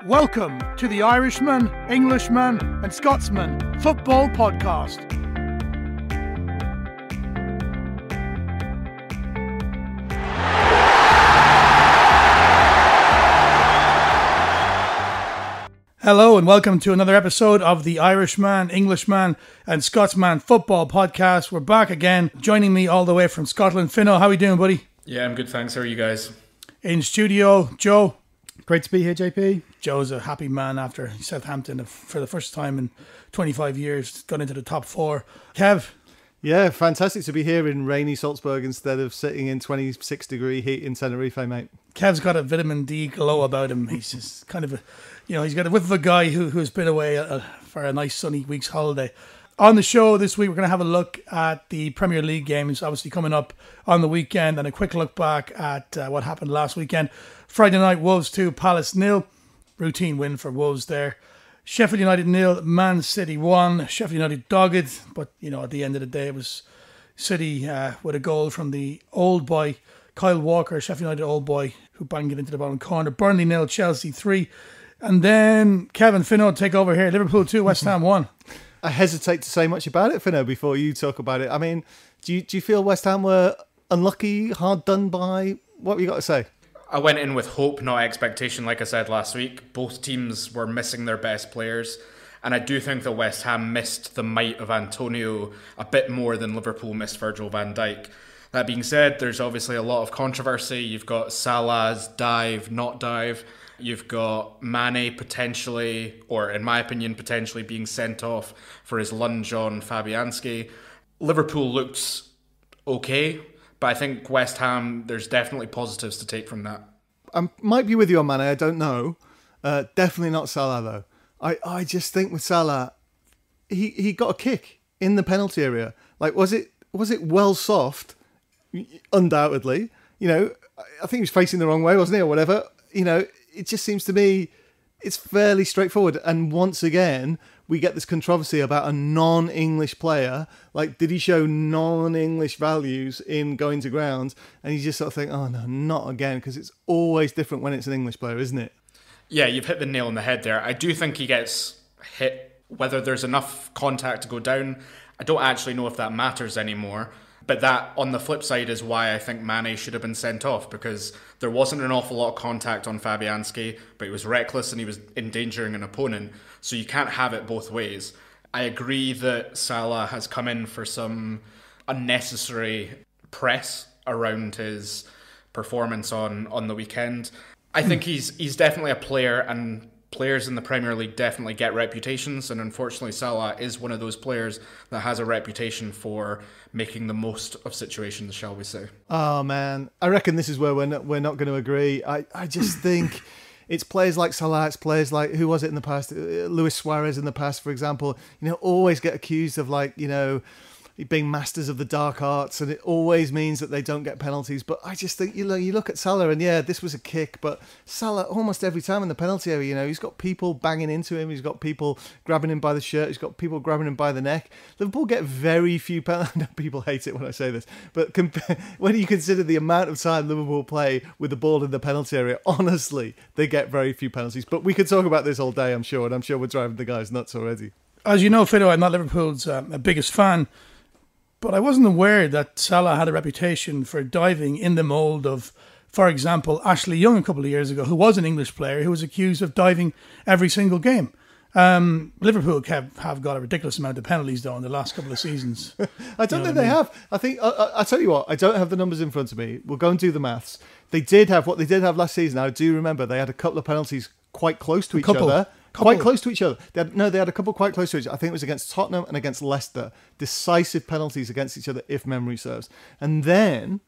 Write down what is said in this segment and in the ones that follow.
Welcome to the Irishman, Englishman and Scotsman Football Podcast. Hello and welcome to another episode of the Irishman, Englishman and Scotsman Football Podcast. We're back again. Joining me all the way from Scotland, Fino. How are you doing, buddy? Yeah, I'm good, thanks. How are you guys? In studio, Joe. Great to be here, JP. Joe's a happy man after Southampton for the first time in 25 years, got into the top four. Kev? Yeah, fantastic to be here in rainy Salzburg instead of sitting in 26-degree heat in Tenerife, mate. Kev's got a vitamin D glow about him. He's just kind of he's got a whiff of a guy who's been away for a nice sunny week's holiday. On the show this week, we're going to have a look at the Premier League games, obviously coming up on the weekend, and a quick look back at what happened last weekend. Friday night, Wolves 2, Palace 0. Routine win for Wolves there. Sheffield United 0, Man City 1. Sheffield United dogged, but at the end of the day, it was City with a goal from the old boy, Kyle Walker, Sheffield United old boy, who banged it into the bottom corner. Burnley 0, Chelsea 3. And then Kevin, Fino take over here. Liverpool 2, West Ham 1. I hesitate to say much about it, Fino, before you talk about it. I mean, do you feel West Ham were unlucky, hard done by? What have you got to say? I went in with hope, not expectation, like I said last week. Both teams were missing their best players. And I do think that West Ham missed the might of Antonio a bit more than Liverpool missed Virgil van Dijk. That being said, there's obviously a lot of controversy. You've got Salah's dive, not dive. You've got Mane potentially, or in my opinion, potentially being sent off for his lunge on Fabianski. Liverpool looked okay, but I think West Ham, there's definitely positives to take from that. I might be with you on Mane, I don't know. Definitely not Salah, though. I just think with Salah, he got a kick in the penalty area. Like, was it well soft? Undoubtedly. I think he was facing the wrong way, wasn't he, or whatever. It just seems to me it's fairly straightforward. And once again, we get this controversy about a non-English player. Like, did he show non-English values in going to ground? And you just sort of think, oh no, not again, because it's always different when it's an English player, isn't it? Yeah, you've hit the nail on the head there. I do think he gets hit. Whether there's enough contact to go down, I don't actually know if that matters anymore. But that, on the flip side, is why I think Mane should have been sent off, because there wasn't an awful lot of contact on Fabianski, but he was reckless and he was endangering an opponent. So you can't have it both ways. I agree that Salah has come in for some unnecessary press around his performance on the weekend. I think he's definitely a player, and players in the Premier League definitely get reputations, and unfortunately Salah is one of those players that has a reputation for making the most of situations, shall we say. Oh man, I reckon this is where we're not going to agree. I just think it's players like Salah, it's players like, who was it in the past? Luis Suarez in the past, for example, always get accused of being masters of the dark arts, and it always means that they don't get penalties. But I just think, you look at Salah, and yeah, this was a kick, but Salah almost every time in the penalty area, he's got people banging into him, he's got people grabbing him by the shirt, he's got people grabbing him by the neck. Liverpool get very few penalties. No, people hate it when I say this, but when you consider the amount of time Liverpool play with the ball in the penalty area, honestly, they get very few penalties. But we could talk about this all day, I'm sure, and I'm sure we're driving the guys nuts already. As you know, Fido, I'm not Liverpool's biggest fan, but I wasn't aware that Salah had a reputation for diving in the mould of, for example, Ashley Young a couple of years ago, who was an English player who was accused of diving every single game. Liverpool have got a ridiculous amount of penalties, though, in the last couple of seasons. I don't think they have. I think, I'll tell you what, I don't have the numbers in front of me. We'll go and do the maths. They did have what they did have last season. I do remember they had a couple of penalties quite close to each other. Quite close to each other. They had a couple quite close to each other. I think it was against Tottenham and against Leicester. Decisive penalties against each other, if memory serves. And then,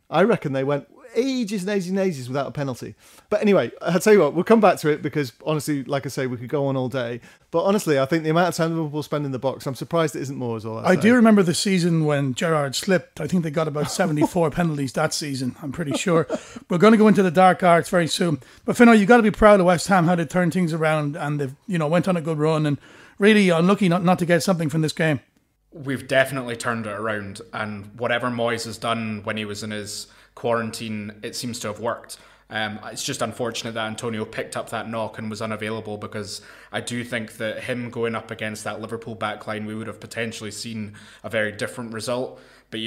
I reckon they went ages and ages and ages without a penalty. But anyway, I'll tell you what, we'll come back to it, because honestly, like I say, we could go on all day. But honestly, I think the amount of time Liverpool spend in the box, I'm surprised it isn't more, is all I say. do remember the season when Gerrard slipped. I think they got about 74 penalties that season, I'm pretty sure. We're going to go into the dark arts very soon. But Fino, you got to be proud of West Ham, how they turned things around, and they've went on a good run, and really unlucky not to get something from this game. We've definitely turned it around, and whatever Moyes has done when he was in his quarantine, it seems to have worked. It's just unfortunate that Antonio picked up that knock and was unavailable, because I do think that him going up against that Liverpool backline, we would have potentially seen a very different result. But,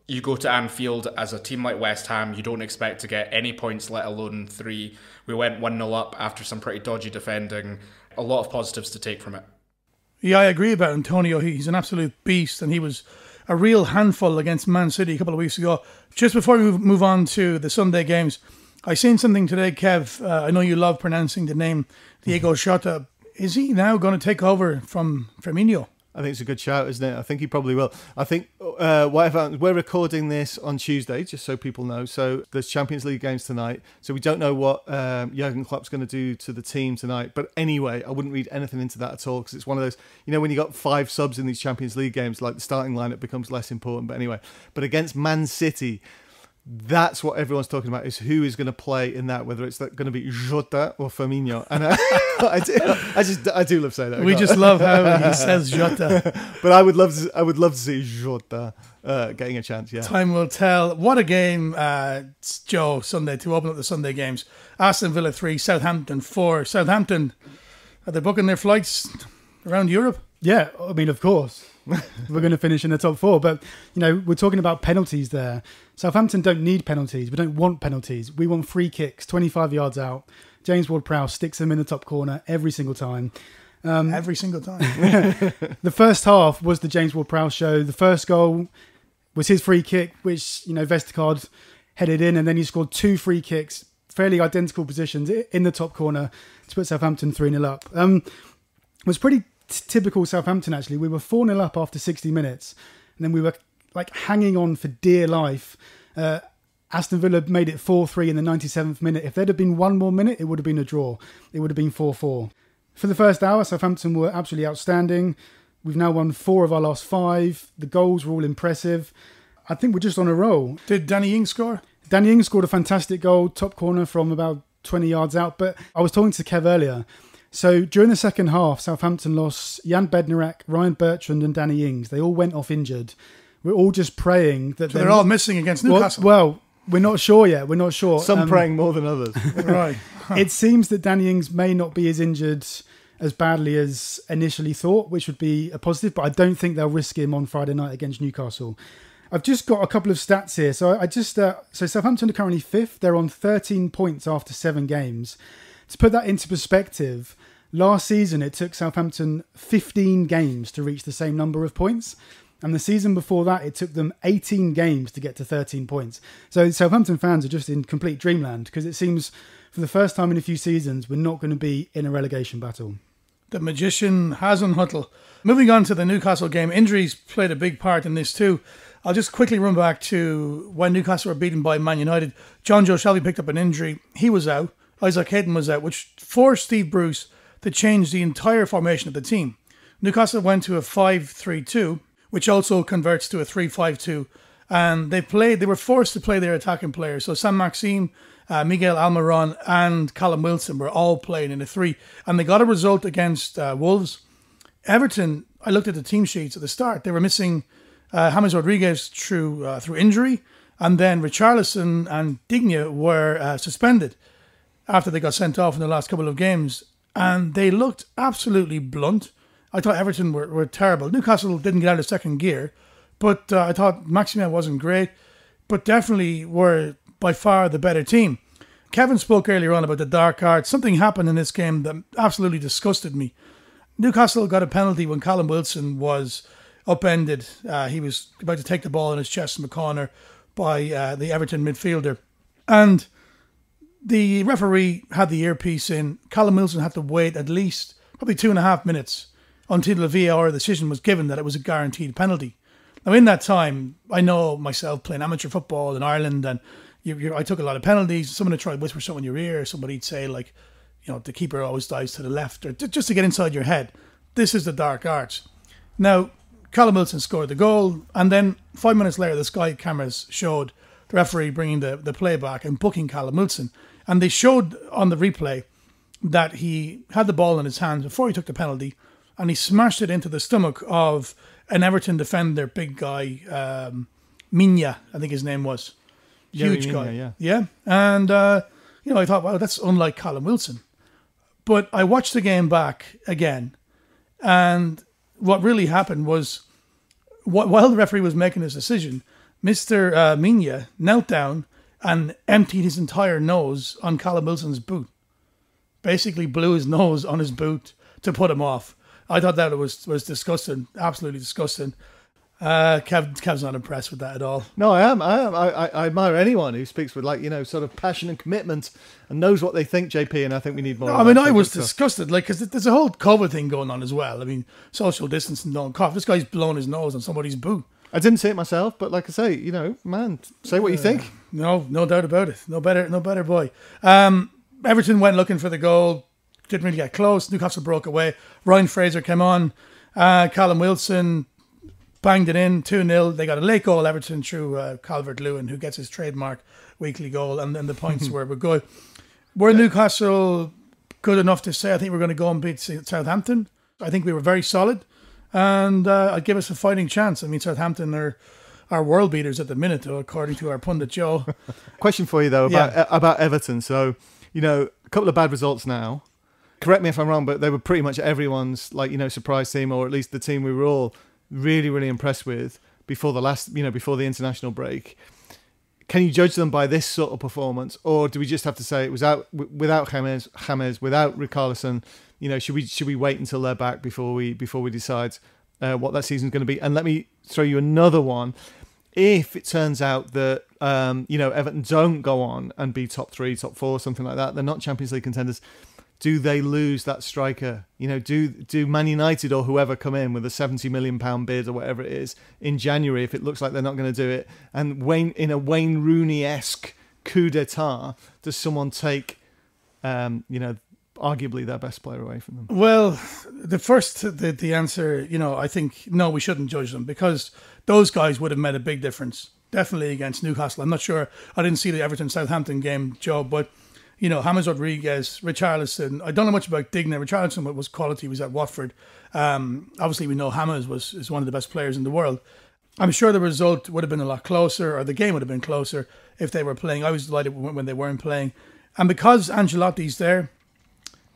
you go to Anfield as a team like West Ham, you don't expect to get any points, let alone 3. We went 1-0 up after some pretty dodgy defending. A lot of positives to take from it. Yeah, I agree about Antonio. He's an absolute beast, and he was a real handful against Man City a couple of weeks ago. Just before we move on to the Sunday games, I seen something today, Kev. I know you love pronouncing the name Diego Jota. Is he now going to take over from Firmino? I think it's a good shout, isn't it? I think he probably will. I think we're recording this on Tuesday, just so people know. So there's Champions League games tonight. So we don't know what Jurgen Klopp's going to do to the team tonight. But anyway, I wouldn't read anything into that at all, because it's one of those, when you got 5 subs in these Champions League games, like the starting lineup becomes less important. But anyway, but against Man City, that's what everyone's talking about, is who is going to play in that, whether it's going to be Jota or Firmino. And I do love saying that. We just love how he says Jota. But I would love to see Jota getting a chance. Yeah, time will tell. What a game, Joe, Sunday, to open up the Sunday games. Aston Villa 3, Southampton 4. Southampton, are they booking their flights around Europe? Yeah, I mean, of course. We're going to finish in the top 4. But, we're talking about penalties there. Southampton don't need penalties. We don't want penalties. We want free kicks, 25 yards out. James Ward-Prowse sticks them in the top corner every single time. Every single time. The first half was the James Ward-Prowse show. The first goal was his free kick, which, Vestergaard headed in, and then he scored 2 free kicks, fairly identical positions in the top corner to put Southampton 3-0 up. It was pretty typical Southampton, actually. We were 4-0 up after 60 minutes, and then we were hanging on for dear life. Aston Villa made it 4-3 in the 97th minute. If there'd have been one more minute, it would have been a draw. It would have been 4-4. For the first hour, Southampton were absolutely outstanding. We've now won 4 of our last 5. The goals were all impressive. I think we're just on a roll. Did Danny Ings score? Danny Ings scored a fantastic goal, top corner from about 20 yards out. But I was talking to Kev earlier. So during the second half, Southampton lost Jan Bednarek, Ryan Bertrand and Danny Ings. They all went off injured. We're all just praying that they're all missing against Newcastle. Well, we're not sure yet. We're not sure. Some praying more than others. Right. It seems that Danny Ings may not be as injured as badly as initially thought, which would be a positive, but I don't think they'll risk him on Friday night against Newcastle. I've just got a couple of stats here. So so Southampton are currently 5th. They're on 13 points after 7 games. To put that into perspective, last season it took Southampton 15 games to reach the same number of points. And the season before that, it took them 18 games to get to 13 points. So Southampton fans are just in complete dreamland, because it seems for the first time in a few seasons, we're not going to be in a relegation battle. The magician Hasan Hüttl. Moving on to the Newcastle game, injuries played a big part in this too. I'll just quickly run back to when Newcastle were beaten by Man United. John Joe Shelby picked up an injury. He was out. Isaac Hayden was out, which forced Steve Bruce to change the entire formation of the team. Newcastle went to a 5-3-2, which also converts to a 3-5-2. And they were forced to play their attacking players. So Sam Maxime, Miguel Almiron and Callum Wilson were all playing in a 3. And they got a result against Wolves. Everton, I looked at the team sheets at the start. They were missing James Rodriguez through injury. And then Richarlison and Digne were suspended after they got sent off in the last couple of games. And they looked absolutely blunt. I thought Everton were terrible. Newcastle didn't get out of second gear, but I thought Maximin wasn't great, but definitely were by far the better team. Kevin spoke earlier on about the dark arts. Something happened in this game that absolutely disgusted me. Newcastle got a penalty when Callum Wilson was upended. He was about to take the ball in his chest in the corner by the Everton midfielder. And the referee had the earpiece in. Callum Wilson had to wait at least probably 2.5 minutes until the VAR decision was given that it was a guaranteed penalty. Now, in that time, I know myself playing amateur football in Ireland, and I took a lot of penalties. Someone would try to whisper something in your ear. Somebody'd say, like, the keeper always dives to the left, or just to get inside your head. This is the dark arts. Now, Callum Wilson scored the goal, and then 5 minutes later, the Sky cameras showed the referee bringing the play back and booking Callum Wilson. And they showed on the replay that he had the ball in his hands before he took the penalty, and he smashed it into the stomach of an Everton defender, big guy, Minya, I think his name was. Huge guy. Yeah. And, I thought, wow, that's unlike Callum Wilson. But I watched the game back again, and what really happened was, while the referee was making his decision, Mr. Mina knelt down and emptied his entire nose on Callum Wilson's boot. Basically blew his nose on his boot to put him off. I thought that was disgusting, absolutely disgusting. Kev's not impressed with that at all. No, I am. I admire anyone who speaks with sort of passion and commitment and knows what they think, JP. And I think we need more. No, I mean, I was disgusted, because there's a whole COVID thing going on as well. I mean, social distancing, don't cough. This guy's blown his nose on somebody's boot. I didn't see it myself, but like I say, man, say what you think. No doubt about it. No better boy. Everton went looking for the goal. Didn't really get close. Newcastle broke away. Ryan Fraser came on. Callum Wilson banged it in, 2-0. They got a late goal, Everton, through Calvert-Lewin, who gets his trademark weekly goal, and then the points were good. Were Newcastle good enough to say, I think we're going to go and beat Southampton? I think we were very solid, and I'd give us a fighting chance. I mean, Southampton are world beaters at the minute, though, according to our pundit Joe. Question for you, though, about Everton. So, a couple of bad results now. Correct me if I'm wrong, but they were pretty much everyone's surprise team, or at least the team we were all really, really impressed with before before the international break. Can you judge them by this sort of performance, or do we just have to say it was without James, without Richarlison? Should we wait until they're back before we decide what that season's going to be? And let me throw you another one. If it turns out that Everton don't go on and be top 3, top 4, something like that, they're not Champions League contenders. Do they lose that striker? Do Man United or whoever come in with a £70 million bid or whatever it is in January if it looks like they're not going to do it? And in a Wayne Rooney-esque coup d'etat, does someone take, arguably their best player away from them? Well, the answer, I think, no, we shouldn't judge them, because those guys would have made a big difference, definitely against Newcastle. I'm not sure, I didn't see the Everton-Southampton game, Joe, but James Rodriguez, Richarlison. I don't know much about Digna. Richarlison was quality. He was at Watford. Obviously, we know James is one of the best players in the world. I'm sure the result would have been a lot closer, or the game would have been closer if they were playing. I was delighted when they weren't playing. And because Ancelotti's there,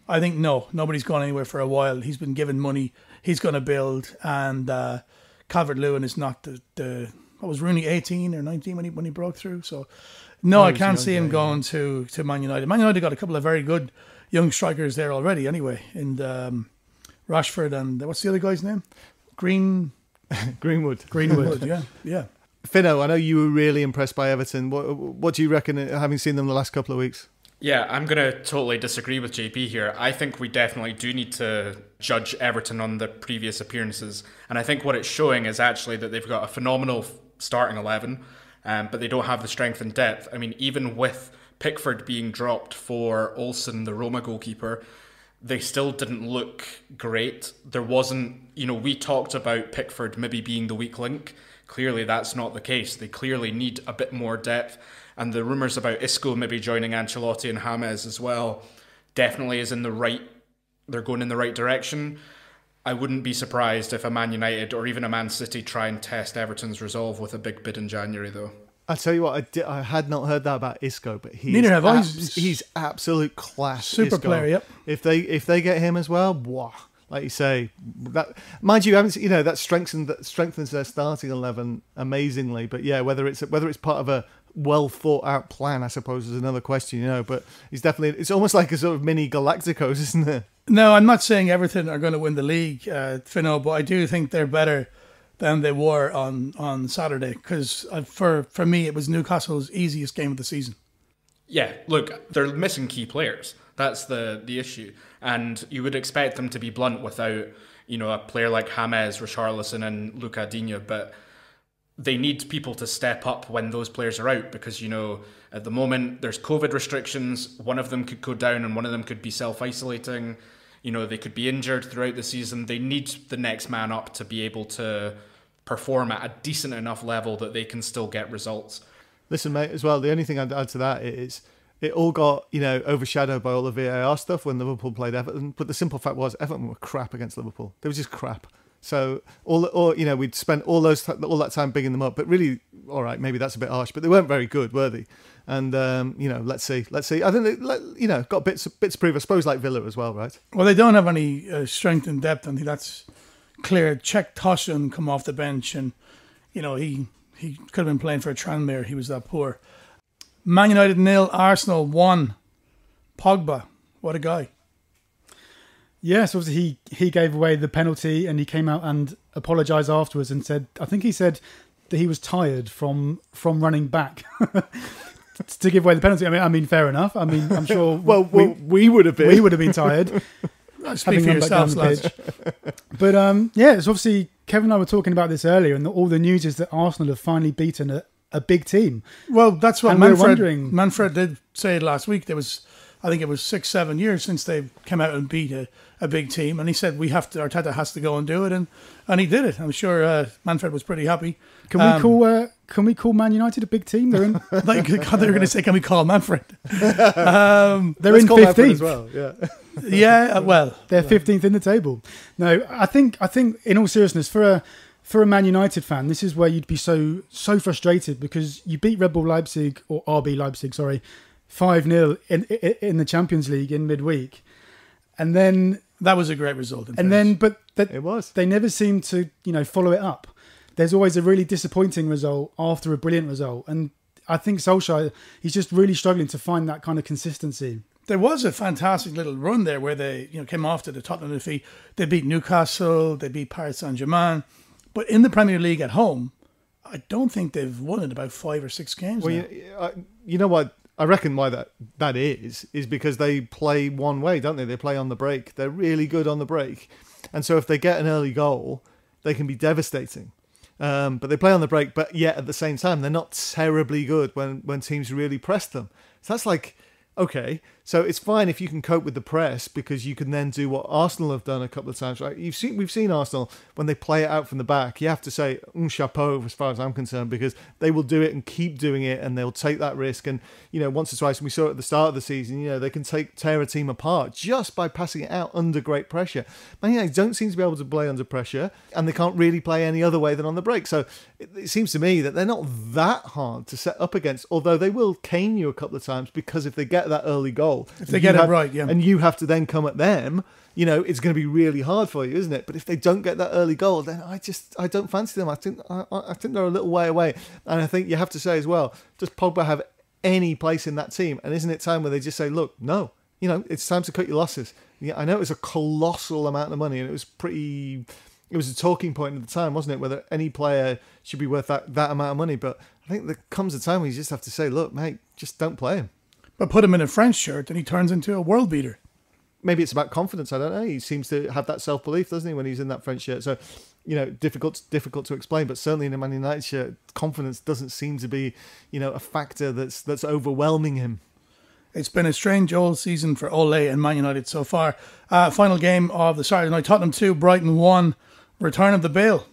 I think nobody's gone anywhere for a while. He's been given money. He's going to build. And Calvert-Lewin is not the what was Rooney, 18 or 19 when he broke through? So... No, I can't see him going to Man United. Man United got a couple of very good young strikers there already anyway. And Rashford and what's the other guy's name? Greenwood, yeah. Fino, I know you were really impressed by Everton. What do you reckon, having seen them the last couple of weeks? Yeah, I'm going to totally disagree with JP here. I think we definitely do need to judge Everton on the previous appearances. And I think what it's showing is actually that they've got a phenomenal starting 11. But they don't have the strength and depth. I mean, even with Pickford being dropped for Olsen, the Roma goalkeeper, they still didn't look great. There wasn't, we talked about Pickford maybe being the weak link. Clearly, that's not the case. They clearly need a bit more depth. And the rumours about Isco maybe joining Ancelotti and James as well definitely is they're going in the right direction. I wouldn't be surprised if a Man United or even a Man City try and test Everton's resolve with a big bid in January, though. I'll tell you what, I had not heard that about Isco, but he's absolute class. Super Isco. Player, yep. If they get him as well, wow, like you say, that mind you, that strengthens their starting 11 amazingly. But yeah, whether it's part of a well thought out plan, I suppose, is another question. But it's almost like a sort of mini Galacticos, isn't it? No, I'm not saying Everton are going to win the league, Fino, but I do think they're better than they were on Saturday, because for me it was Newcastle's easiest game of the season. Yeah, look, they're missing key players. That's the issue, and you would expect them to be blunt without a player like James, Richarlison, and Luca Digne, but they need people to step up when those players are out, because at the moment there's COVID restrictions. One of them could go down, and one of them could be self-isolating. They could be injured throughout the season. They need the next man up to be able to perform at a decent enough level that they can still get results. Listen, mate, as well, the only thing I'd add to that is it all got, overshadowed by all the VAR stuff when Liverpool played Everton. But the simple fact was Everton were crap against Liverpool. They were just crap. So we'd spent all that time bigging them up. But really, all right, maybe that's a bit harsh, but they weren't very good, were they? And let's see. I think got bits to prove. I suppose like Villa as well, right? Well, they don't have any strength and depth. I think that's clear. Czech Toshin come off the bench, and he could have been playing for a Tranmere. He was that poor. Man United 0, Arsenal 1. Pogba, what a guy. Yes, obviously he gave away the penalty, and he came out and apologised afterwards and said, I think he said that he was tired from running back to give away the penalty. I mean, fair enough. I mean, I'm sure. Well, we would have been. We would have been tired. Speak for yourselves, lads. But it's obviously Kevin and I were talking about this earlier, and all the news is that Arsenal have finally beaten a big team. Well, that's what Manfred did say last week. I think it was 6-7 years since they came out and beat a big team, and he said Arteta has to go and do it, and he did it. I'm sure Manfred was pretty happy. Can we call Man United a big team? They're in. God, they were going to say, can we call Manfred? They're in 15th as well. Yeah. Yeah. Well, they're 15th in the table. No, I think in all seriousness, for a Man United fan, this is where you'd be so frustrated because you beat Red Bull Leipzig or RB Leipzig, 5-0 in the Champions League in midweek, and then that was a great result. It was. They never seem to follow it up. There's always a really disappointing result after a brilliant result, and I think Solskjaer, he's just really struggling to find that kind of consistency. There was a fantastic little run there where they came after the Tottenham defeat. They beat Newcastle, they beat Paris Saint-Germain, but in the Premier League at home, I don't think they've won in about 5 or 6 games. Well, you know what? I reckon why that is because they play one way, don't they? They play on the break. They're really good on the break. And so if they get an early goal, they can be devastating. But they play on the break, but yet at the same time, they're not terribly good when teams really press them. So that's like, okay, so it's fine if you can cope with the press because you can then do what Arsenal have done a couple of times, right? We've seen Arsenal when they play it out from the back. You have to say chapeau as far as I'm concerned because they will do it and keep doing it and they'll take that risk. And once or twice, and we saw it at the start of the season, they can tear a team apart just by passing it out under great pressure. Man United don't seem to be able to play under pressure, and they can't really play any other way than on the break. So it seems to me that they're not that hard to set up against, although they will cane you a couple of times because if they get that early goal, if they get it right, yeah, and you have to then come at them, it's going to be really hard for you, isn't it? But if they don't get that early goal, then I don't fancy them. I think they're a little way away, and I think you have to say as well, does Pogba have any place in that team? And isn't it time where they just say, look, no, it's time to cut your losses. Yeah, I know it was a colossal amount of money, and it was a talking point at the time, wasn't it? Whether any player should be worth that amount of money. But I think there comes a time where you just have to say, look, mate, just don't play him. But put him in a French shirt and he turns into a world beater. Maybe it's about confidence. I don't know. He seems to have that self-belief, doesn't he, when he's in that French shirt? So, difficult to explain. But certainly in a Man United shirt, confidence doesn't seem to be, a factor that's overwhelming him. It's been a strange old season for Ole and Man United so far. Final game of the Saturday night: Tottenham 2, Brighton 1. Return of the Bale.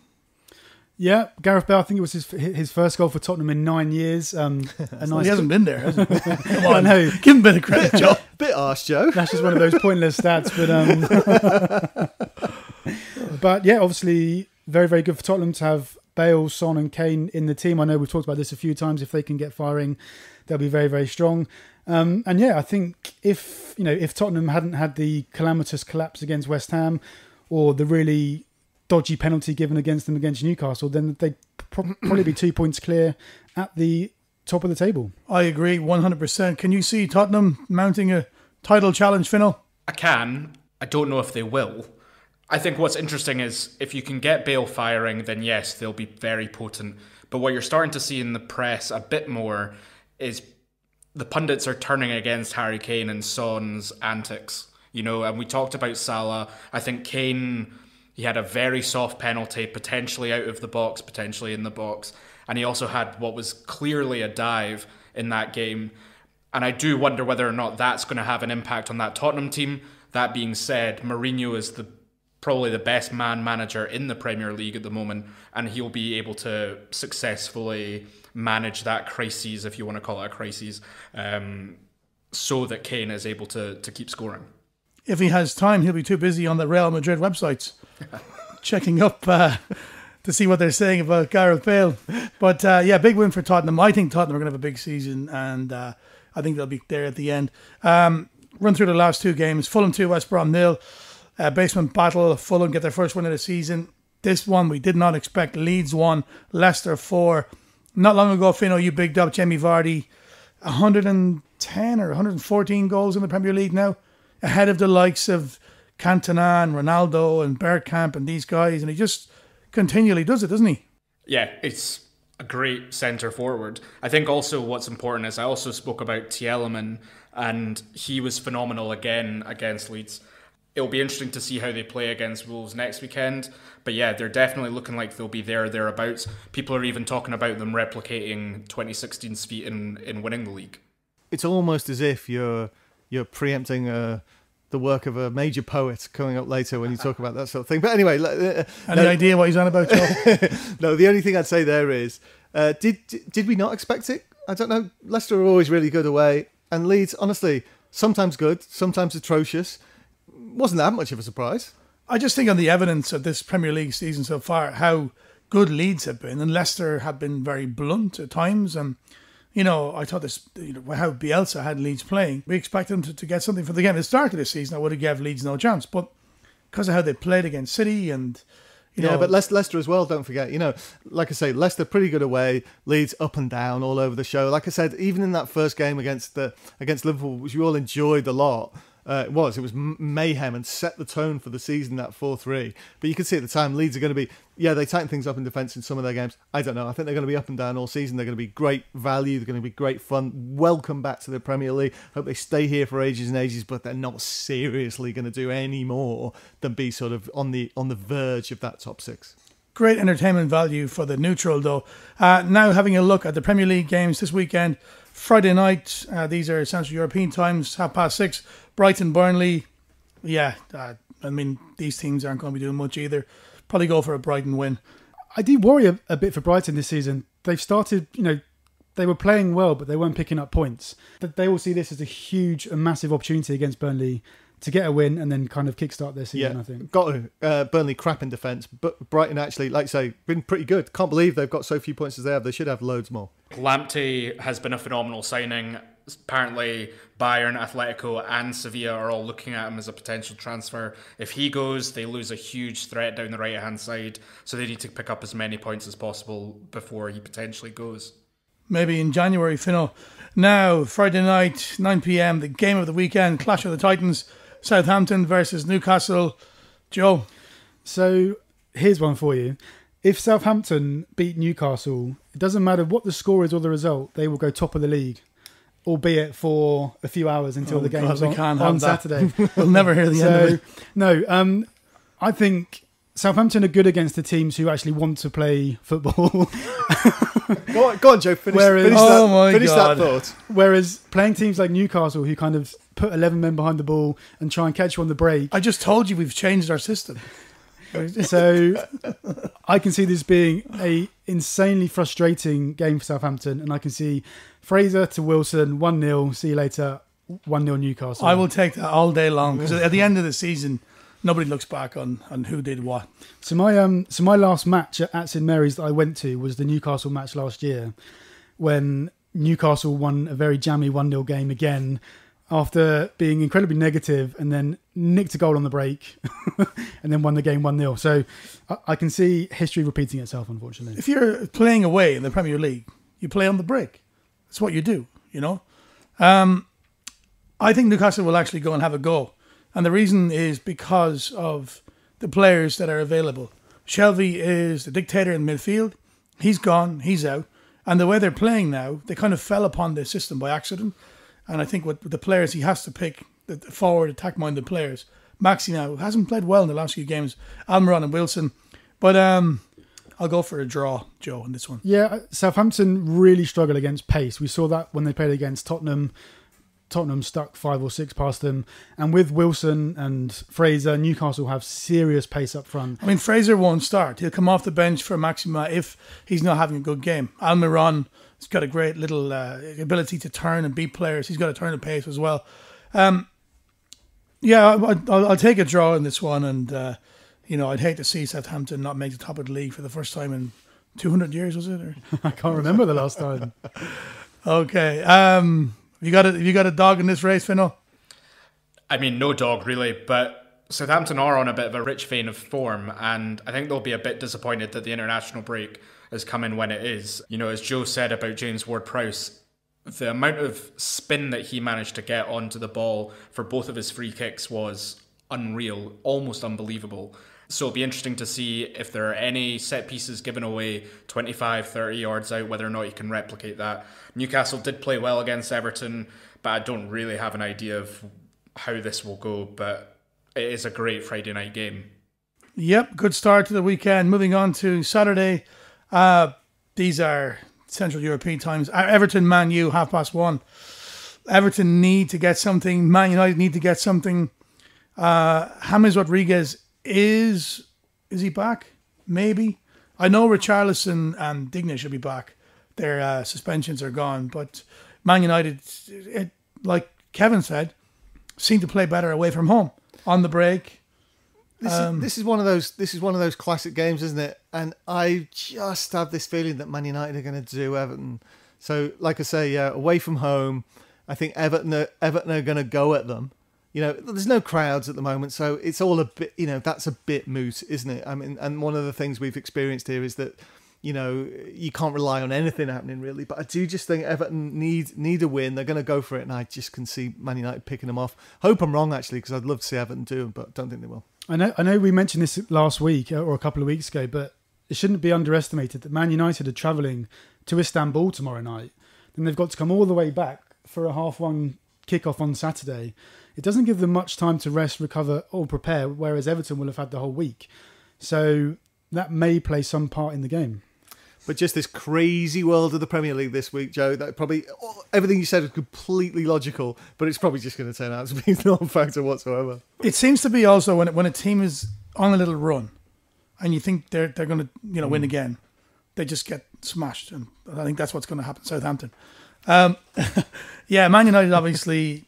Yeah, Gareth Bale, I think it was his first goal for Tottenham in 9 years. He hasn't been there, has he? Come on, I know. Give him a bit of credit, Joe. Bit harsh, Joe. That's just one of those pointless stats. But yeah, obviously very, very good for Tottenham to have Bale, Son and Kane in the team. I know we've talked about this a few times. If they can get firing, they'll be very, very strong. And yeah, I think if Tottenham hadn't had the calamitous collapse against West Ham or the really dodgy penalty given against them against Newcastle, then they'd probably be 2 points clear at the top of the table. I agree 100%. Can you see Tottenham mounting a title challenge, Fino? I can. I don't know if they will. I think what's interesting is if you can get Bale firing, then yes, they'll be very potent. But what you're starting to see in the press a bit more is the pundits are turning against Harry Kane and Son's antics. And we talked about Salah. I think Kane, he had a very soft penalty, potentially out of the box, potentially in the box. And he also had what was clearly a dive in that game. And I do wonder whether or not that's going to have an impact on that Tottenham team. That being said, Mourinho is probably the best man manager in the Premier League at the moment. And he'll be able to successfully manage that crisis, if you want to call it a crisis, so that Kane is able to keep scoring. If he has time, he'll be too busy on the Real Madrid websites checking up to see what they're saying about Gareth Bale. But yeah, big win for Tottenham. I think Tottenham are going to have a big season, and I think they'll be there at the end. Run through the last two games. Fulham 2, West Brom 0. Basement battle. Fulham get their first win of the season. This one we did not expect. Leeds 1, Leicester 4. Not long ago, Fino, you bigged up Jamie Vardy. 110 or 114 goals in the Premier League now. Ahead of the likes of Cantona and Ronaldo and Bergkamp and these guys. And he just continually does it, doesn't he? Yeah, it's a great centre forward. I think also what's important is I also spoke about Tielemans, and he was phenomenal again against Leeds. It'll be interesting to see how they play against Wolves next weekend. But yeah, they're definitely looking like they'll be thereabouts. People are even talking about them replicating 2016's feat in winning the league. It's almost as if you're preempting the work of a major poet coming up later when you talk about that sort of thing. But anyway... Any idea what he's on about, Joe? No, the only thing I'd say there is, did we not expect it? I don't know. Leicester are always really good away. And Leeds, honestly, sometimes good, sometimes atrocious. Wasn't that much of a surprise. I just think on the evidence of this Premier League season so far, how good Leeds have been, and Leicester have been very blunt at times. And, I thought this, how Bielsa had Leeds playing, we expected them to get something from the game. At the start of the season, I would have given Leeds no chance. But because of how they played against City and, but Leicester as well, don't forget. Like I say, Leicester pretty good away, Leeds up and down all over the show. Like I said, even in that first game against Liverpool, which we all enjoyed a lot, it was mayhem and set the tone for the season, that 4-3. But you could see at the time, Leeds are going to be, they tighten things up in defence in some of their games. I don't know. I think they're going to be up and down all season. They're going to be great value. They're going to be great fun. Welcome back to the Premier League. Hope they stay here for ages and ages, but they're not seriously going to do any more than be sort of on the verge of that top 6. Great entertainment value for the neutral, though. Now having a look at the Premier League games this weekend. Friday night, these are Central European times, 6:30. Brighton, Burnley. Yeah, these teams aren't going to be doing much either. Probably go for a Brighton win. I do worry a bit for Brighton this season. They've started, they were playing well, but they weren't picking up points. They will see this as a huge and massive opportunity against Burnley to get a win and then kind of kickstart their season, I think. Got to. Burnley crap in defence, but Brighton actually, like I say, been pretty good. Can't believe they've got so few points as they have. They should have loads more. Lamptey has been a phenomenal signing. Apparently Bayern, Atletico and Sevilla are all looking at him as a potential transfer. If he goes, they lose a huge threat down the right-hand side, so they need to pick up as many points as possible before he potentially goes. Maybe in January, Fino. Now, Friday night, 9 p.m, the game of the weekend, Clash of the Titans, Southampton versus Newcastle. Joe? So, here's one for you. If Southampton beat Newcastle, it doesn't matter what the score is or the result, they will go top of the league. Albeit for a few hours until the game's on Saturday. We'll never hear the end of it. No, I think Southampton are good against the teams who actually want to play football. Go on, Joe. Finish that thought. Whereas playing teams like Newcastle, who kind of put 11 men behind the ball and try and catch you on the break. I just told you we've changed our system. So I can see this being a insanely frustrating game for Southampton, and I can see Fraser to Wilson, 1-0, see you later, 1-0 Newcastle. I will take that all day long, because at the end of the season, nobody looks back on who did what. So my last match at St Mary's that I went to was the Newcastle match last year, when Newcastle won a very jammy 1-0 game again, after being incredibly negative and then nicked a goal on the break and then won the game 1-0. So I can see history repeating itself, unfortunately. If you're playing away in the Premier League, you play on the break. That's what you do, I think Newcastle will actually go and have a go. And the reason is because of the players that are available. Shelvey is the dictator in midfield. He's gone, he's out. And the way they're playing now, they kind of fell upon the system by accident. And I think with the players, he has to pick the forward, attack-minded players. Maxi now hasn't played well in the last few games. Almiron and Wilson. But I'll go for a draw, Joe, in this one. Yeah, Southampton really struggle against pace. We saw that when they played against Tottenham. Tottenham stuck 5 or 6 past them. And with Wilson and Fraser, Newcastle have serious pace up front. I mean, Fraser won't start. He'll come off the bench for Maxima if he's not having a good game. Almiron has got a great little ability to turn and beat players. He's got a turn of pace as well. I'll take a draw in this one. And, I'd hate to see Southampton not make the top of the league for the first time in 200 years, was it? Or? I can't remember the last time. Okay. You got a dog in this race, Fino? I mean, no dog really, but Southampton are on a bit of a rich vein of form, and I think they'll be a bit disappointed that the international break has come in when it is. As Joe said about James Ward-Prowse, the amount of spin that he managed to get onto the ball for both of his free kicks was unreal, almost unbelievable. So it'll be interesting to see if there are any set pieces given away 25, 30 yards out, whether or not you can replicate that. Newcastle did play well against Everton, but I don't really have an idea of how this will go, but it is a great Friday night game. Yep, good start to the weekend. Moving on to Saturday. These are Central European times. Everton, Man U, 1:30. Everton need to get something. Man United need to get something. James Rodriguez is he back? Maybe. I know Richarlison and Digne should be back. Their suspensions are gone, but Man United, like Kevin said, seem to play better away from home on the break. This is one of those classic games, isn't it? And I just have this feeling that Man United are going to do Everton. So, like I say, away from home, I think Everton are going to go at them. There's no crowds at the moment, so it's all a bit, that's a bit moot, isn't it? I mean, and one of the things we've experienced here is that, you can't rely on anything happening really. But I do just think Everton need a win. They're going to go for it, and I just can see Man United picking them off. Hope I'm wrong, actually, because I'd love to see Everton do them, but don't think they will. I know we mentioned this last week or a couple of weeks ago, but it shouldn't be underestimated that Man United are travelling to Istanbul tomorrow night. Then they've got to come all the way back for a 1:30 kickoff on Saturday. It doesn't give them much time to rest, recover or prepare, whereas Everton will have had the whole week. So that may play some part in the game. But just this crazy world of the Premier League this week, Joe, that probably everything you said is completely logical, but it's probably just going to turn out to be no factor whatsoever. It seems to be also when a team is on a little run and you think they're going to win again, they just get smashed, and I think that's what's going to happen to Southampton. Yeah, Man United obviously,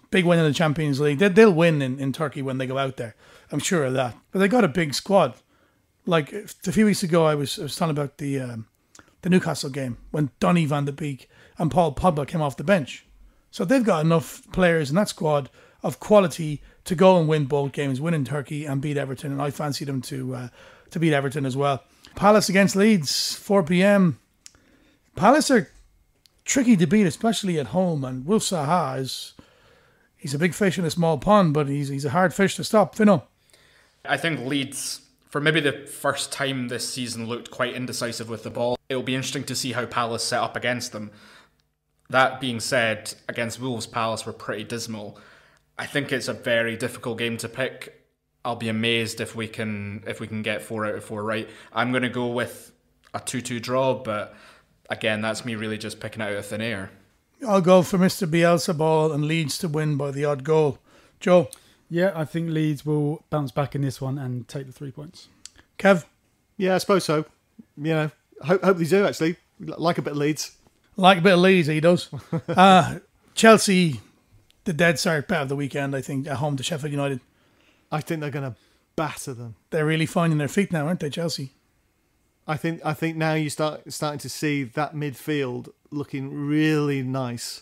big win in the Champions League. They'll win in Turkey when they go out there. I'm sure of that. But they got a big squad. Like a few weeks ago, I was talking about the Newcastle game when Donny van de Beek and Paul Pogba came off the bench. So they've got enough players in that squad of quality to go and win both games, win in Turkey and beat Everton. And I fancy them to beat Everton as well. Palace against Leeds, 4 p.m. Palace are tricky to beat, especially at home. And Wilf Zaha he's a big fish in a small pond, but he's a hard fish to stop. Fino? I think Leeds, for maybe the first time this season, looked quite indecisive with the ball. It'll be interesting to see how Palace set up against them. That being said, against Wolves, Palace were pretty dismal. I think it's a very difficult game to pick. I'll be amazed if we can get 4 out of 4 right. I'm going to go with a 2-2 draw, but again, that's me really just picking it out of thin air. I'll go for Mr. Bielsa ball and Leeds to win by the odd goal. Joe? Yeah, I think Leeds will bounce back in this one and take the 3 points. Kev? Yeah, I suppose so. Hope they do, actually. Like a bit of Leeds. Like a bit of Leeds, he does. Chelsea, the dead start bet of the weekend, I think, at home to Sheffield United. I think they're going to batter them. They're really finding their feet now, aren't they, Chelsea? I think now you starting to see that midfield looking really nice.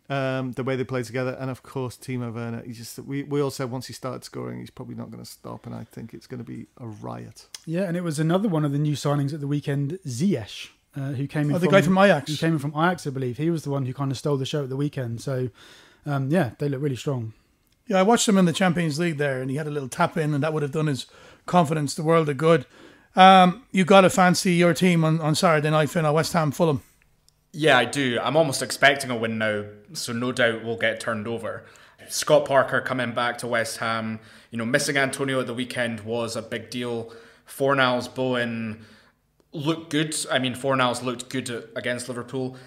The way they play together, and of course Timo Werner. We all said once he started scoring, he's probably not going to stop, and I think it's going to be a riot. Yeah, and it was another one of the new signings at the weekend, Ziyech, who came in. The guy from Ajax. He came in from Ajax, I believe. He was the one who kind of stole the show at the weekend. So, yeah, they look really strong. Yeah, I watched him in the Champions League there, and he had a little tap in, and that would have done his confidence the world of good. You got to fancy your team on Saturday night, Fino, West Ham, Fulham. Yeah, I do. I'm almost expecting a win now, so no doubt we'll get turned over. Scott Parker coming back to West Ham. Missing Antonio at the weekend was a big deal. Fornals, Bowen looked good. I mean, Fornals looked good against Liverpool.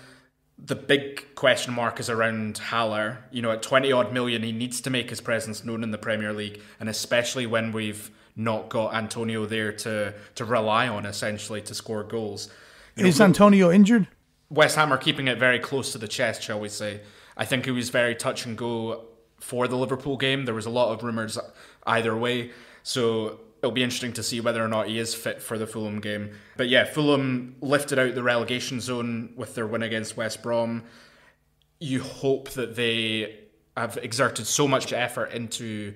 The big question mark is around Haller. At 20 odd million, he needs to make his presence known in the Premier League, and especially when we've not got Antonio there to rely on, essentially, to score goals. Is Antonio injured? West Ham are keeping it very close to the chest, shall we say. I think it was very touch and go for the Liverpool game. There was a lot of rumours either way. So it'll be interesting to see whether or not he is fit for the Fulham game. But yeah, Fulham lifted out the relegation zone with their win against West Brom. You hope that they have exerted so much effort into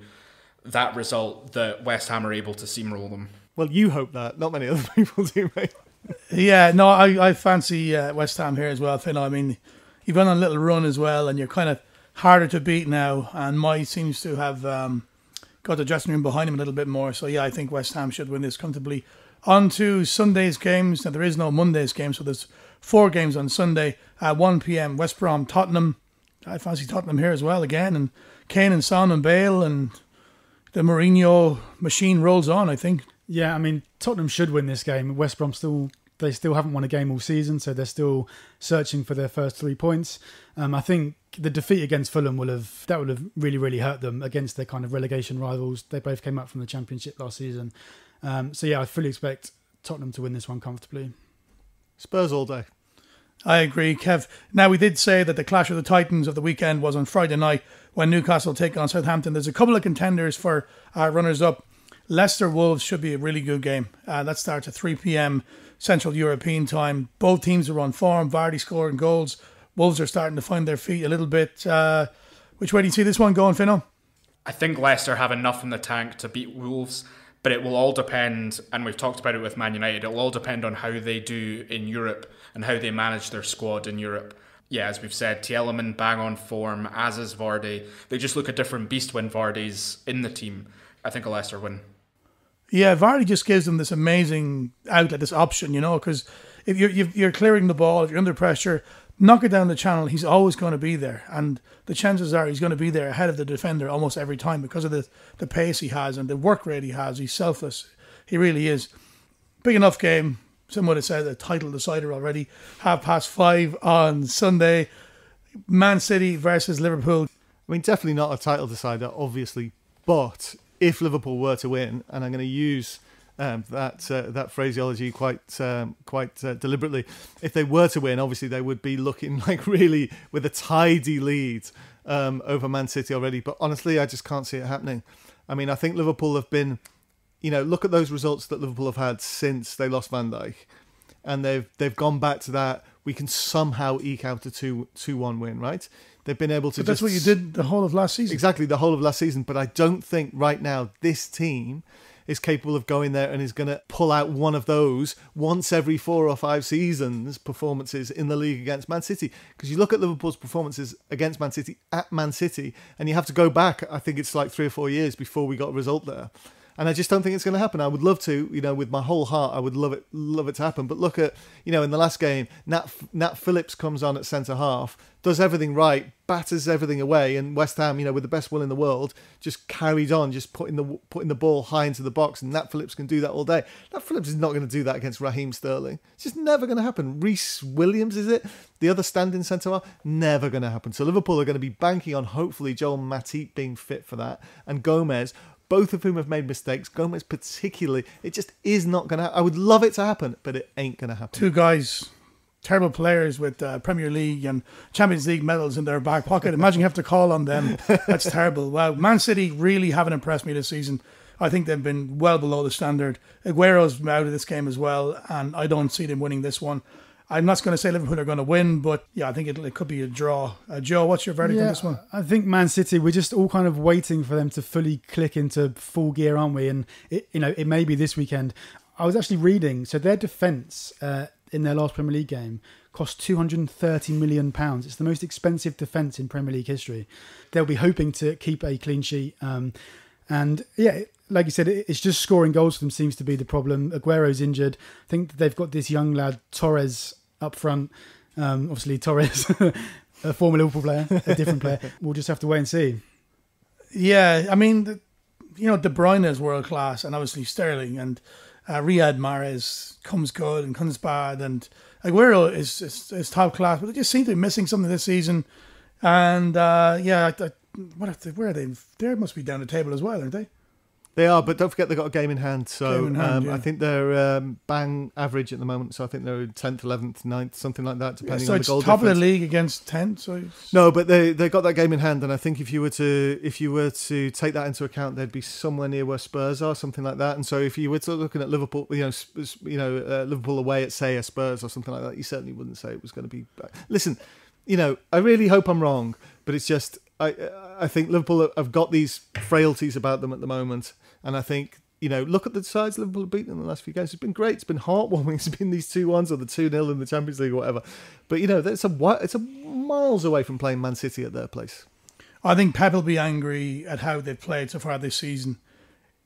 that result that West Ham are able to steamroll them. Well, you hope that. Not many other people do, mate. Yeah, no, I fancy West Ham here as well, Fino. I mean, you've gone on a little run as well, and you're kind of harder to beat now. And Mai seems to have got the dressing room behind him a little bit more. So yeah, I think West Ham should win this comfortably. On to Sunday's games. Now, there is no Monday's game, so there's 4 games on Sunday at 1 p.m. West Brom, Tottenham. I fancy Tottenham here as well again. And Kane and Son and Bale, and the Mourinho machine rolls on, I think. Yeah, I mean, Tottenham should win this game. West Brom still haven't won a game all season, so they're still searching for their first 3 points. I think the defeat against Fulham would have really, really hurt them against their kind of relegation rivals. They both came up from the Championship last season. So yeah, I fully expect Tottenham to win this one comfortably. Spurs all day. I agree, Kev. Now, we did say that the clash of the Titans of the weekend was on Friday night when Newcastle take on Southampton. There's a couple of contenders for runners-up. Leicester Wolves should be a really good game. That starts at 3 p.m. Central European time. Both teams are on form. Vardy scoring goals. Wolves are starting to find their feet a little bit. Which way do you see this one going, Fino? I think Leicester have enough in the tank to beat Wolves, but it will all depend, and we've talked about it with Man United, it will all depend on how they do in Europe and how they manage their squad in Europe. Yeah, as we've said, Tielemans bang on form, as is Vardy. They just look a different beast when Vardy's in the team. I think a Leicester win. Yeah, Vardy just gives them this amazing outlet, this option, because if you're clearing the ball, if you're under pressure, knock it down the channel, he's always going to be there. And the chances are he's going to be there ahead of the defender almost every time because of the pace he has and the work rate he has. He's selfless. He really is. Big enough game. Some would have said a title decider already. 5:30 on Sunday. Man City versus Liverpool. I mean, definitely not a title decider, obviously, but if Liverpool were to win, and I'm going to use that phraseology quite deliberately, if they were to win, obviously they would be looking like really with a tidy lead over Man City already. But honestly, I just can't see it happening. I mean, I think Liverpool have been, look at those results that Liverpool have had since they lost Van Dijk, and they've gone back to that. We can somehow eke out a 2-1 win, right? They've been able to. But that's what you did the whole of last season. Exactly, the whole of last season. But I don't think right now this team is capable of going there and is going to pull out one of those once every 4 or 5 seasons performances in the league against Man City. Because you look at Liverpool's performances against Man City at Man City, and you have to go back, I think it's like 3 or 4 years before we got a result there. And I just don't think it's going to happen. I would love to, with my whole heart, I would love it to happen. But look at, in the last game, Nat Phillips comes on at centre half, does everything right, batters everything away, and West Ham, with the best will in the world, just carried on, just putting the ball high into the box, and Nat Phillips can do that all day. Nat Phillips is not going to do that against Raheem Sterling. It's just never going to happen. Reece Williams, is it? The other standing centre half? Never going to happen. So Liverpool are going to be banking on, hopefully, Joel Matip being fit for that, and Gomez, both of whom have made mistakes. Gomez particularly. It just is not going to. I would love it to happen, but it ain't going to happen. 2 guys, terrible players with Premier League and Champions League medals in their back pocket. Imagine you have to call on them. That's terrible. Wow, Man City really haven't impressed me this season. I think they've been well below the standard. Aguero's out of this game as well, and I don't see them winning this one. I'm not going to say Liverpool are going to win, but yeah, I think it could be a draw. Joe, what's your verdict on this one? I think Man City, we're just all kind of waiting for them to fully click into full gear, aren't we? And it may be this weekend. I was actually reading, so their defence in their last Premier League game cost £230 million. It's the most expensive defence in Premier League history. They'll be hoping to keep a clean sheet. And yeah, like you said, it's just scoring goals for them seems to be the problem. Aguero's injured. I think they've got this young lad, Torres, up front. Obviously, Torres, a former Liverpool player, a different player. We'll just have to wait and see. Yeah, I mean, De Bruyne is world class, and obviously Sterling, and Riyad Mahrez comes good and comes bad, and Aguero is top class, but they just seem to be missing something this season. And where are they? They must be down the table as well, aren't they? They are, but don't forget they've got a game in hand. So yeah. I think they're bang average at the moment. So I think they're 10th, 11th, 9th, something like that, depending on the goal top difference. of the league against 10th. So no, but they got that game in hand, and I think if you were to take that into account, they'd be somewhere near where Spurs are, something like that. And so if you were to looking at Liverpool, Liverpool away at say a Spurs or something like that, you certainly wouldn't say it was going to be. Listen, I really hope I'm wrong, but it's just I think Liverpool have got these frailties about them at the moment. And I think, look at the sides Liverpool have beaten in the last few games. It's been great. It's been heartwarming. It's been these 2-1s or the 2-0 in the Champions League or whatever. But, it's a miles away from playing Man City at their place. I think Pep will be angry at how they've played so far this season.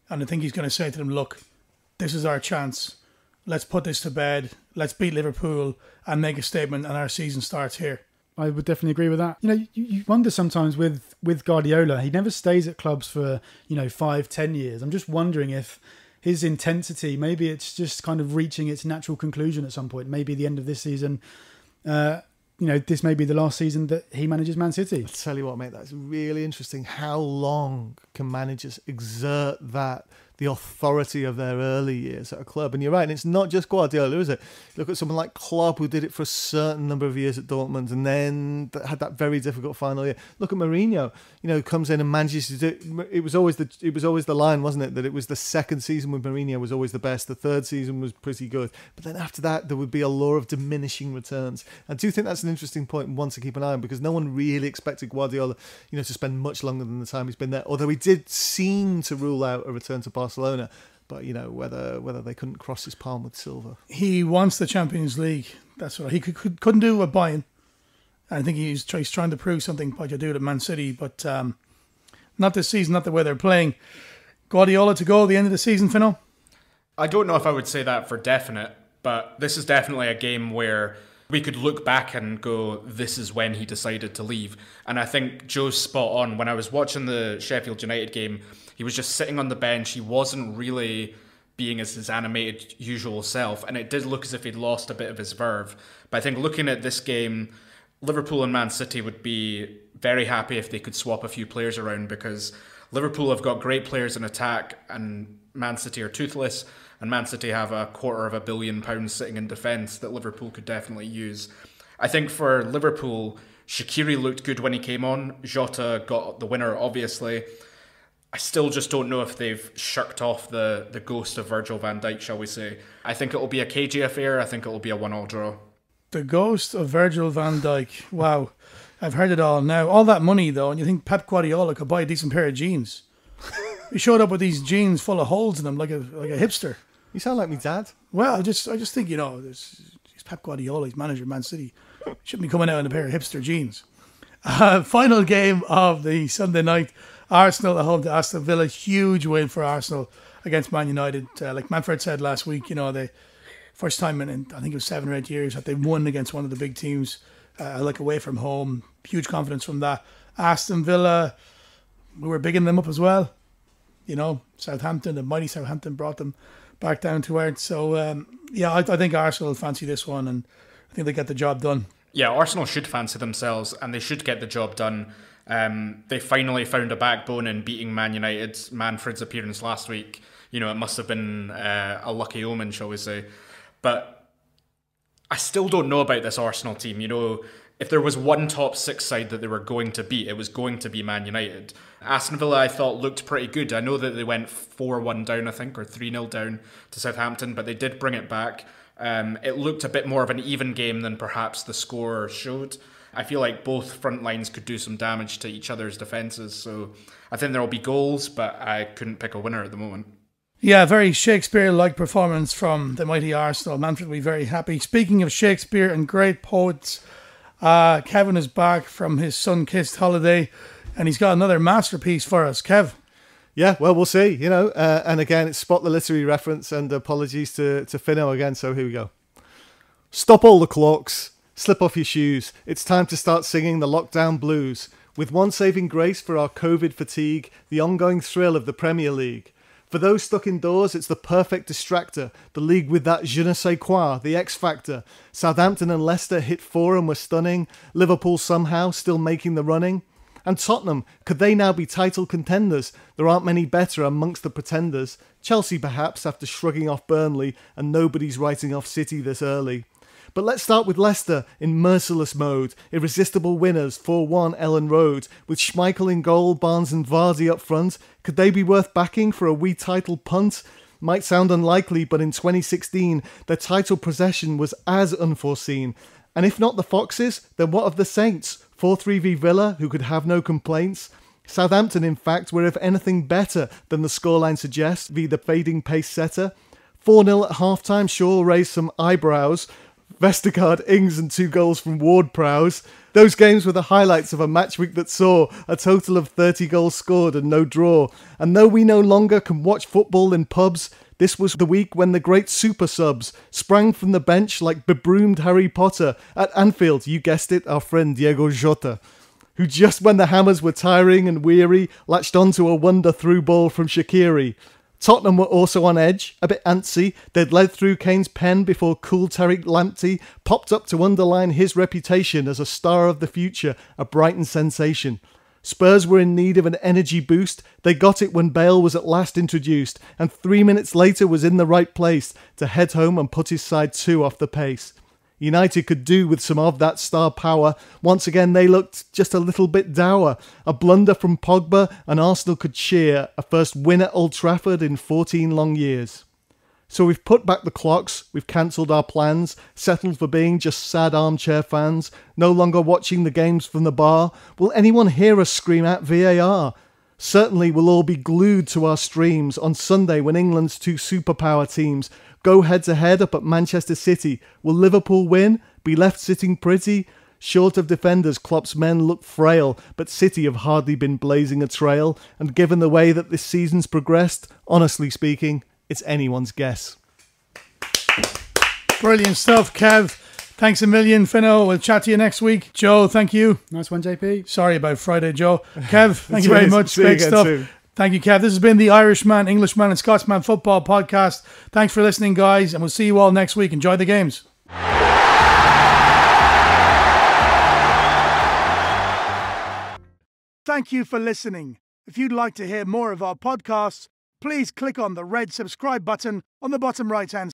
And I think he's going to say to them, look, this is our chance. Let's put this to bed. Let's beat Liverpool and make a statement, and our season starts here. I would definitely agree with that. You wonder sometimes with Guardiola, he never stays at clubs for, 5-10 years. I'm just wondering if his intensity, maybe it's just kind of reaching its natural conclusion at some point. Maybe the end of this season, this may be the last season that he manages Man City. I'll tell you what, mate, that's really interesting. How long can managers exert the authority of their early years at a club? And you're right, and it's not just Guardiola, is it? Look at someone like Klopp, who did it for a certain number of years at Dortmund and then had that very difficult final year. Look at Mourinho, comes in and manages to do it. Was always the line, wasn't it, that it was the second season with Mourinho was always the best. The third season was pretty good, but then after that there would be a law of diminishing returns. I do think that's an interesting point and one to keep an eye on, because no one really expected Guardiola, to spend much longer than the time he's been there. Although he did seem to rule out a return to Barcelona, but whether they couldn't cross his palm with silver. He wants the Champions League. That's what he couldn't do with Bayern. I think he's trying to prove something by doing it at Man City, but not this season, not the way they're playing. Guardiola to go at the end of the season, Fino? I don't know if I would say that for definite, but this is definitely a game where we could look back and go, this is when he decided to leave. And I think Joe's spot on. When I was watching the Sheffield United game, he was just sitting on the bench. He wasn't really being his animated usual self, and it did look as if he'd lost a bit of his verve. But I think looking at this game, Liverpool and Man City would be very happy if they could swap a few players around, because Liverpool have got great players in attack and Man City are toothless, and Man City have £250 million sitting in defence that Liverpool could definitely use. I think for Liverpool, Shaqiri looked good when he came on. Jota got the winner, obviously. I still just don't know if they've shirked off the ghost of Virgil van Dijk, shall we say. I think it will be a cagey affair. I think it will be a 1-1 draw. The ghost of Virgil van Dijk. Wow. I've heard it all now. All that money, though, and you think Pep Guardiola could buy a decent pair of jeans. He showed up with these jeans full of holes in them, like a hipster. You sound like me dad. Well, I just think, he's Pep Guardiola, he's manager of Man City. Shouldn't be coming out in a pair of hipster jeans. Final game of the Sunday night. Arsenal at home to Aston Villa. Huge win for Arsenal against Man United. Like Manfred said last week, they first time in I think it was 7 or 8 years that they won against one of the big teams, away from home. Huge confidence from that. Aston Villa, we were bigging them up as well. Southampton, the mighty Southampton brought them back down to earth. So, I think Arsenal fancy this one, and I think they get the job done. Yeah, Arsenal should fancy themselves, and they should get the job done. They finally found a backbone in beating Man United. Manfred's appearance last week, it must have been a lucky omen, shall we say. But I still don't know about this Arsenal team. If there was one top 6 side that they were going to beat, it was going to be Man United. Aston Villa, I thought, looked pretty good. I know that they went 4-1 down, I think, or 3-0 down to Southampton, but they did bring it back. It looked a bit more of an even game than perhaps the score showed. I feel like both front lines could do some damage to each other's defences, so I think there will be goals, but I couldn't pick a winner at the moment. Yeah, very Shakespeare-like performance from the mighty Arsenal. Manfred will be very happy. Speaking of Shakespeare and great poets, Kevin is back from his sun-kissed holiday, and he's got another masterpiece for us. Kev? Yeah, well, we'll see, and again, it's spot the literary reference, and apologies to Fino again, so here we go. Stop all the clocks. Slip off your shoes. It's time to start singing the lockdown blues. With one saving grace for our COVID fatigue, the ongoing thrill of the Premier League. For those stuck indoors, it's the perfect distractor. The league with that je ne sais quoi, the X factor. Southampton and Leicester hit 4 and were stunning. Liverpool somehow still making the running. And Tottenham, could they now be title contenders? There aren't many better amongst the pretenders. Chelsea perhaps, after shrugging off Burnley, and nobody's writing off City this early. But let's start with Leicester in merciless mode. Irresistible winners, 4-1 Ellen Road. With Schmeichel in goal, Barnes and Vardy up front. Could they be worth backing for a wee title punt? Might sound unlikely, but in 2016, their title possession was as unforeseen. And if not the Foxes, then what of the Saints? 4-3 v Villa, who could have no complaints. Southampton, in fact, were if anything better than the scoreline suggests, via the fading pace setter. 4-0 at half-time sure raised some eyebrows. Vestergaard, Ings and 2 goals from Ward-Prowse. Those games were the highlights of a match week that saw a total of 30 goals scored and no draw. And though we no longer can watch football in pubs, this was the week when the great super subs sprang from the bench like bebroomed Harry Potter. At Anfield, you guessed it, our friend Diego Jota, who just when the hammers were tiring and weary, latched onto a wonder through ball from Shaqiri. Tottenham were also on edge, a bit antsy. They'd led through Kane's pen before cool Tariq Lamptey popped up to underline his reputation as a star of the future, a Brighton sensation. Spurs were in need of an energy boost. They got it when Bale was at last introduced, and 3 minutes later was in the right place to head home and put his side 2 off the pace. United could do with some of that star power. Once again, they looked just a little bit dour. A blunder from Pogba and Arsenal could cheer a first win at Old Trafford in 14 long years. So we've put back the clocks, we've cancelled our plans, settled for being just sad armchair fans, no longer watching the games from the bar. Will anyone hear us scream at VAR? Certainly we'll all be glued to our streams on Sunday when England's 2 superpower teams go head-to-head up at Manchester City. Will Liverpool win? Be left sitting pretty? Short of defenders, Klopp's men look frail, but City have hardly been blazing a trail, and given the way that this season's progressed, honestly speaking, it's anyone's guess. Brilliant stuff, Kev. Thanks a million, Fino. We'll chat to you next week. Joe, thank you. Nice one, JP. Sorry about Friday, Joe. Kev, thank you very much. Great stuff. Soon. Thank you, Kev. This has been the Irishman, Englishman and Scotsman Football Podcast. Thanks for listening, guys, and we'll see you all next week. Enjoy the games. Thank you for listening. If you'd like to hear more of our podcasts, please click on the red subscribe button on the bottom right-hand